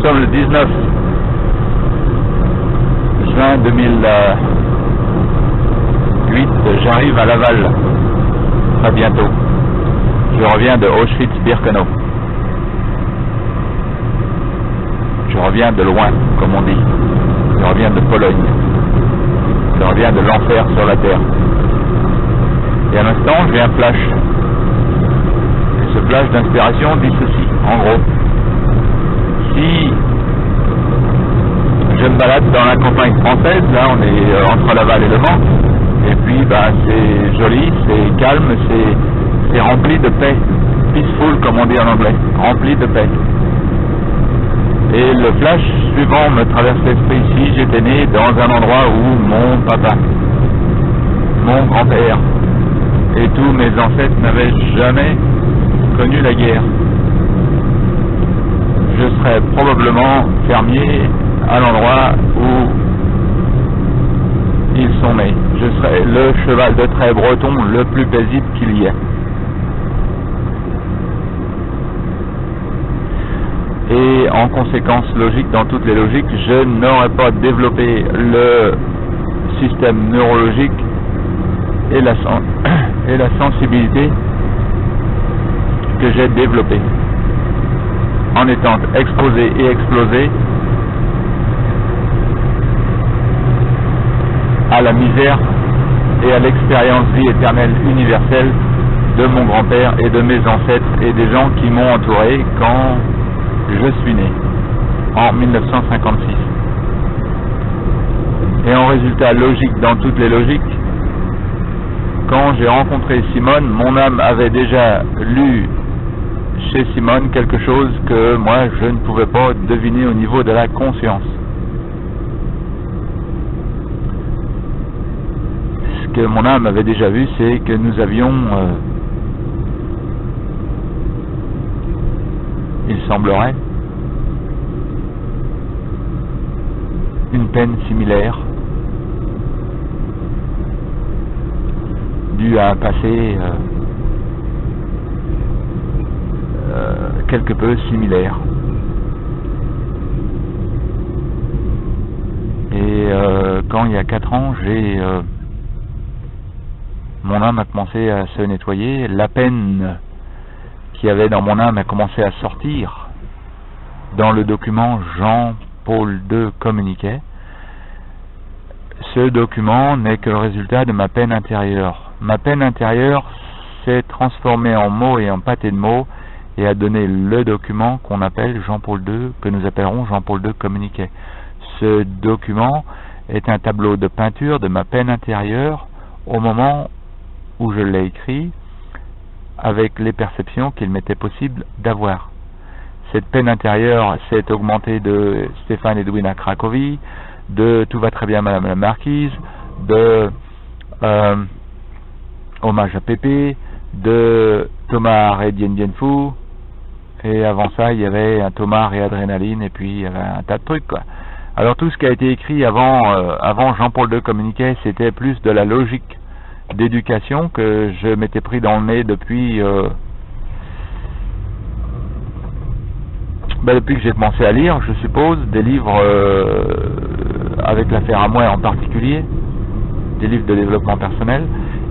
sommes le 19 juin 2008. J'arrive à Laval très bientôt. Je reviens de Auschwitz-Birkenau. Je reviens de loin, comme on dit. Je reviens de Pologne. Je reviens de l'enfer sur la terre. Et à l'instant, j'ai un flash. Et ce flash d'inspiration dit ceci, en gros. Si je me balade dans la campagne française, là on est entre Laval et Le Mans, et puis c'est joli, c'est calme, c'est rempli de paix. Peaceful comme on dit en anglais, rempli de paix. Et le flash suivant me traverse l'esprit. Si j'étais né dans un endroit où mon papa, mon grand-père et tous mes ancêtres n'avaient jamais connu la guerre, je serais probablement fermier à l'endroit où ils sont nés. Je serais le cheval de trait breton le plus paisible qu'il y ait. Et en conséquence logique, dans toutes les logiques, je n'aurais pas développé le système neurologique et la sensibilité que j'ai développé en étant exposé et explosé à la misère et à l'expérience vie éternelle universelle de mon grand-père et de mes ancêtres et des gens qui m'ont entouré quand je suis né en 1956. Et en résultat logique dans toutes les logiques, quand j'ai rencontré Simone, mon âme avait déjà lu chez Simone quelque chose que moi je ne pouvais pas deviner au niveau de la conscience. Ce que mon âme avait déjà vu, c'est que nous avions il semblerait une peine similaire due à un passé quelque peu similaire. Et quand il y a 4 ans, mon âme a commencé à se nettoyer, la peine qu'il y avait dans mon âme a commencé à sortir dans le document Jean-Paul II communiquait. Ce document n'est que le résultat de ma peine intérieure. Ma peine intérieure s'est transformée en mots et en pâté de mots et a donné le document qu'on appelle Jean-Paul II, que nous appellerons Jean-Paul II communiquait. Ce document est un tableau de peinture de ma peine intérieure au moment où je l'ai écrit, avec les perceptions qu'il m'était possible d'avoir. Cette peine intérieure s'est augmentée de Stéphane Edwin à Cracovie, de Tout va très bien Madame la Marquise, de Hommage à Pépé, de Thomas et Dien Bien Phu, et avant ça il y avait un Thomas et Adrénaline, et puis il y avait un tas de trucs, quoi. Alors tout ce qui a été écrit avant Jean-Paul II communiquait, c'était plus de la logique d'éducation que je m'étais pris dans le nez depuis depuis que j'ai commencé à lire, je suppose, des livres avec l'affaire Amway en particulier, des livres de développement personnel,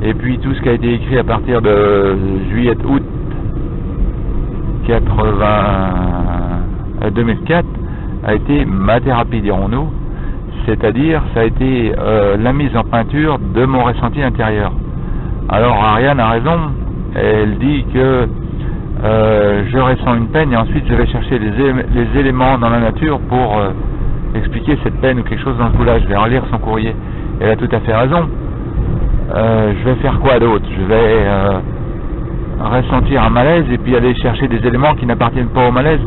et puis tout ce qui a été écrit à partir de juillet-août 2004 a été ma thérapie, dirons-nous. C'est-à-dire, ça a été la mise en peinture de mon ressenti intérieur. Alors Ariane a raison, elle dit que je ressens une peine et ensuite je vais chercher les éléments dans la nature pour expliquer cette peine ou quelque chose dans ce goût-là. Je vais relire son courrier. Elle a tout à fait raison. Je vais faire quoi d'autre? Je vais ressentir un malaise et puis aller chercher des éléments qui n'appartiennent pas au malaise.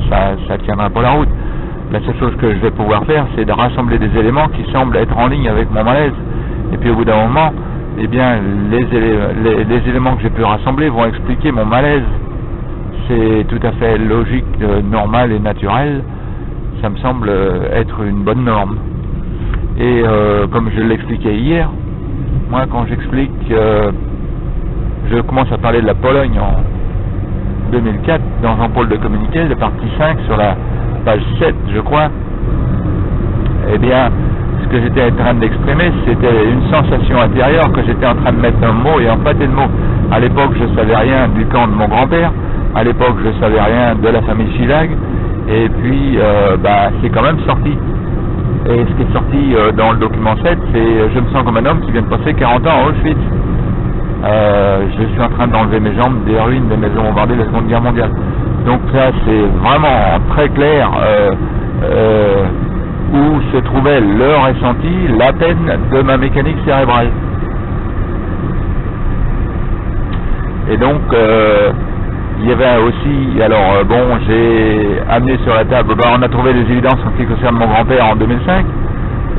Ça tiendra pas la route. La seule chose que je vais pouvoir faire, c'est de rassembler des éléments qui semblent être en ligne avec mon malaise. Et puis au bout d'un moment, eh bien, les éléments que j'ai pu rassembler vont expliquer mon malaise. C'est tout à fait logique, normal et naturel. Ça me semble être une bonne norme. Et comme je l'expliquais hier, moi quand j'explique, je commence à parler de la Pologne en 2004, dans Jean-Paul II communiquait, de partie 5 sur la page 7, je crois, eh bien, ce que j'étais en train d'exprimer, c'était une sensation intérieure que j'étais en train de mettre un mot et en pâté de mots. À l'époque, je ne savais rien du camp de mon grand-père. À l'époque, je ne savais rien de la famille Chilag. Et puis, c'est quand même sorti. Et ce qui est sorti dans le document 7, c'est « Je me sens comme un homme qui vient de passer 40 ans à Auschwitz. Je suis en train d'enlever mes jambes des ruines des maisons bombardées de la Seconde Guerre mondiale. » Donc ça, c'est vraiment très clair où se trouvait le ressenti, la peine de ma mécanique cérébrale. Et donc, il y avait aussi, alors j'ai amené sur la table, on a trouvé des évidences en ce qui concerne mon grand-père en 2005,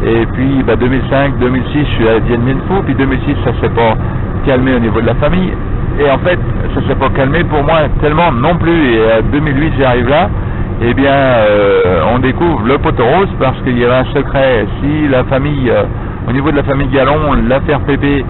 et puis 2005, 2006, je suis à Dien Bien Phu, puis 2006, ça s'est pas calmé au niveau de la famille, et en fait, ça s'est pas calmé pour moi tellement non plus, et à 2008, j'arrive là, eh bien, on découvre le poteau rose parce qu'il y avait un secret. Si la famille, au niveau de la famille Gallon, l'affaire Pépé,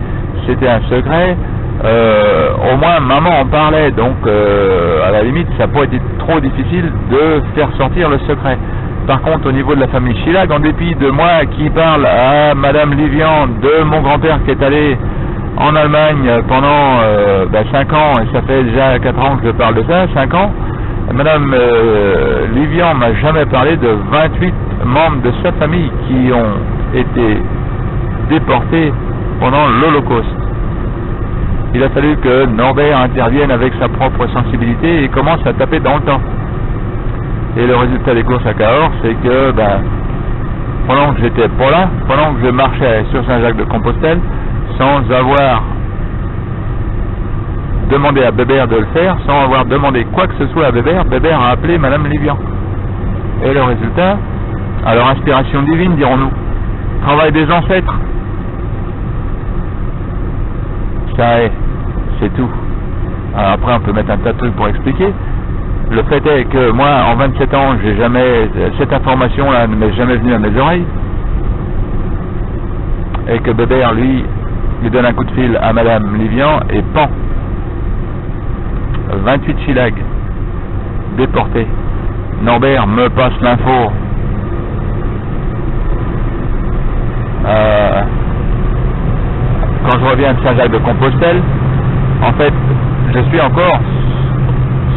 c'était un secret, au moins maman en parlait, donc à la limite, ça n'a pas été trop difficile de faire sortir le secret. Par contre, au niveau de la famille Chilag, en dépit de moi qui parle à Madame Livian de mon grand-père qui est allé en Allemagne pendant 5 ans, et ça fait déjà 4 ans que je parle de ça, 5 ans, Madame Livian m'a jamais parlé de 28 membres de sa famille qui ont été déportés pendant l'Holocauste. Il a fallu que Norbert intervienne avec sa propre sensibilité et commence à taper dans le temps. Et le résultat des courses à Cahors, c'est que pendant que j'étais pas là, pendant que je marchais sur Saint-Jacques-de-Compostelle, sans avoir demandé à Bébert de le faire, sans avoir demandé quoi que ce soit à Bébert, Bébert a appelé Madame Livian. Et le résultat, alors inspiration divine, dirons-nous, travail des ancêtres, ça c'est tout. Alors après on peut mettre un tas de trucs pour expliquer. Le fait est que moi en 27 ans, j'ai jamais, cette information là ne m'est jamais venue à mes oreilles, et que Bébert lui donne un coup de fil à Madame Livian et pan, 28 Chilag déportés. Norbert me passe l'info quand je reviens de Saint-Jacques-de-Compostelle. En fait, je suis encore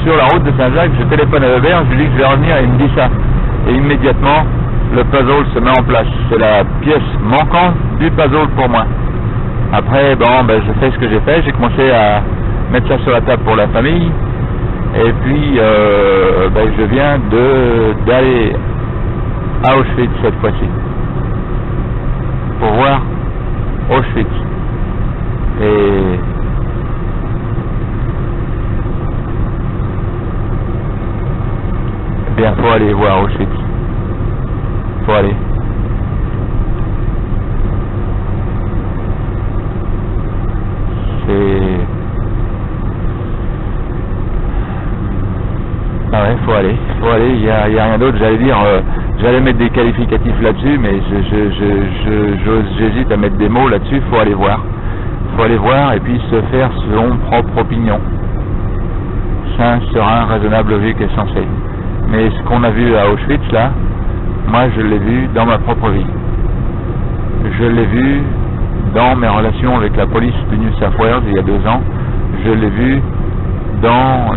sur la route de Saint-Jacques, je téléphone à Bébert, je lui dis que je vais revenir et il me dit ça. Et immédiatement, le puzzle se met en place. C'est la pièce manquante du puzzle pour moi. Après, je fais ce que j'ai fait, j'ai commencé à mettre ça sur la table pour la famille, et puis je viens d'aller à Auschwitz cette fois-ci, pour voir Auschwitz. Et bien, faut aller voir Auschwitz, faut aller. Faut aller, il y a rien d'autre. J'allais dire, j'allais mettre des qualificatifs là-dessus, mais j'hésite à mettre des mots là-dessus. Faut aller voir et puis se faire son propre opinion. Sain, serein, raisonnable, logique et sensé. Mais ce qu'on a vu à Auschwitz là, moi je l'ai vu dans ma propre vie. Je l'ai vu dans mes relations avec la police du New South Wales il y a 2 ans. Je l'ai vu dans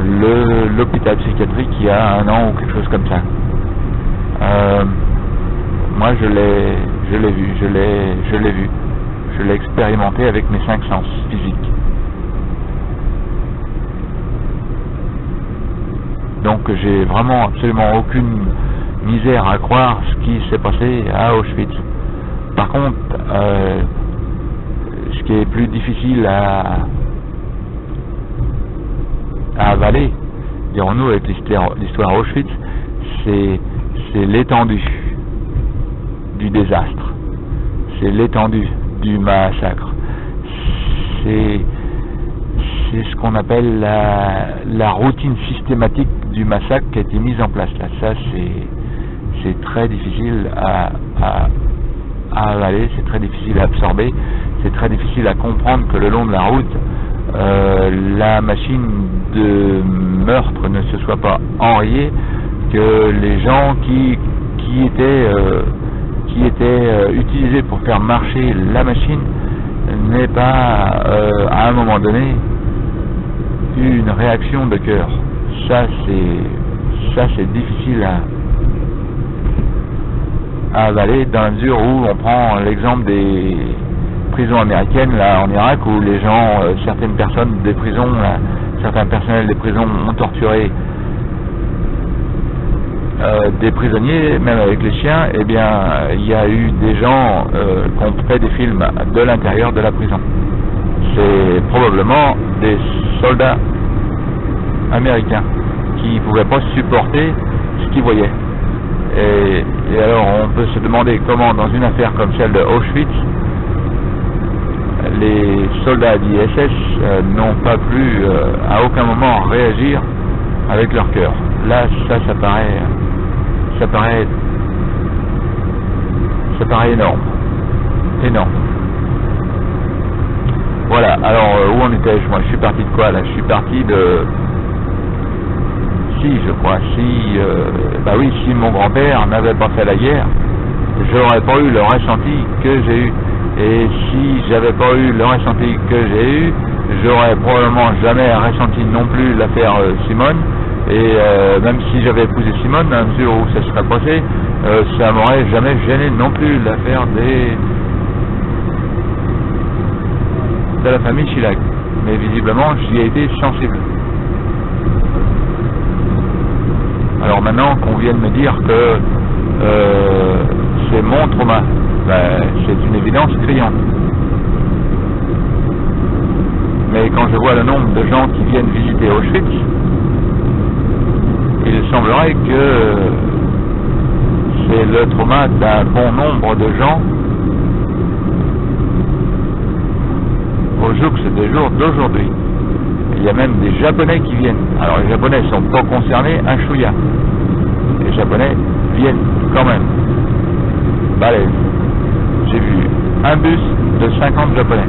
l'hôpital psychiatrique il y a 1 an ou quelque chose comme ça. Moi je l'ai vu, je l'ai expérimenté avec mes 5 sens physiques. Donc j'ai vraiment absolument aucune misère à croire ce qui s'est passé à Auschwitz. Par contre, ce qui est plus difficile à avaler, dirons-nous, avec l'histoire Auschwitz, c'est l'étendue du désastre, c'est l'étendue du massacre, c'est ce qu'on appelle la routine systématique du massacre qui a été mise en place là. Ça c'est très difficile à avaler, c'est très difficile à absorber, c'est très difficile à comprendre que le long de la route la machine de meurtre ne se soit pas enrayée, que les gens qui étaient utilisés pour faire marcher la machine n'aient pas à un moment donné eu une réaction de cœur. Ça c'est difficile à avaler, dans la mesure où on prend l'exemple des prisons américaines là en Irak, où les gens, certaines personnes des prisons, certains personnels des prisons ont torturé des prisonniers, même avec les chiens. Eh bien, il y a eu des gens qui ont fait des films de l'intérieur de la prison. C'est probablement des soldats américains qui ne pouvaient pas supporter ce qu'ils voyaient. Et alors, on peut se demander comment, dans une affaire comme celle de Auschwitz, les soldats d'ISS n'ont pas pu à aucun moment réagir avec leur cœur. Là, ça paraît énorme. Voilà, alors où en étais-je? Moi, je suis parti de quoi là? Je suis parti de... Si mon grand-père n'avait pas fait la guerre, j'aurais pas eu le ressenti que j'ai eu. Et si j'avais pas eu le ressenti que j'ai eu, j'aurais probablement jamais ressenti non plus l'affaire Simone. Et même si j'avais épousé Simone, à mesure où ça serait passé, ça m'aurait jamais gêné non plus l'affaire de la famille Chillag. Mais visiblement, j'y ai été sensible. Alors maintenant qu'on vienne me dire que c'est mon trauma, c'est une évidence criante. Mais quand je vois le nombre de gens qui viennent visiter Auschwitz, il semblerait que c'est le trauma d'un bon nombre de gens au jour des jours d'aujourd'hui. Il y a même des Japonais qui viennent. Alors les Japonais ne sont pas concernés un chouïa. Les Japonais viennent quand même. Balèze. J'ai vu un bus de 50 Japonais.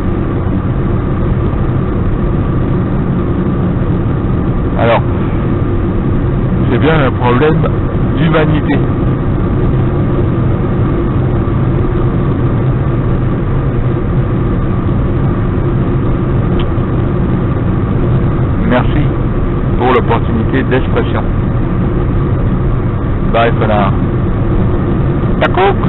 Alors, c'est bien un problème d'humanité. Merci pour l'opportunité d'expression. Bye, connard. Ta coque.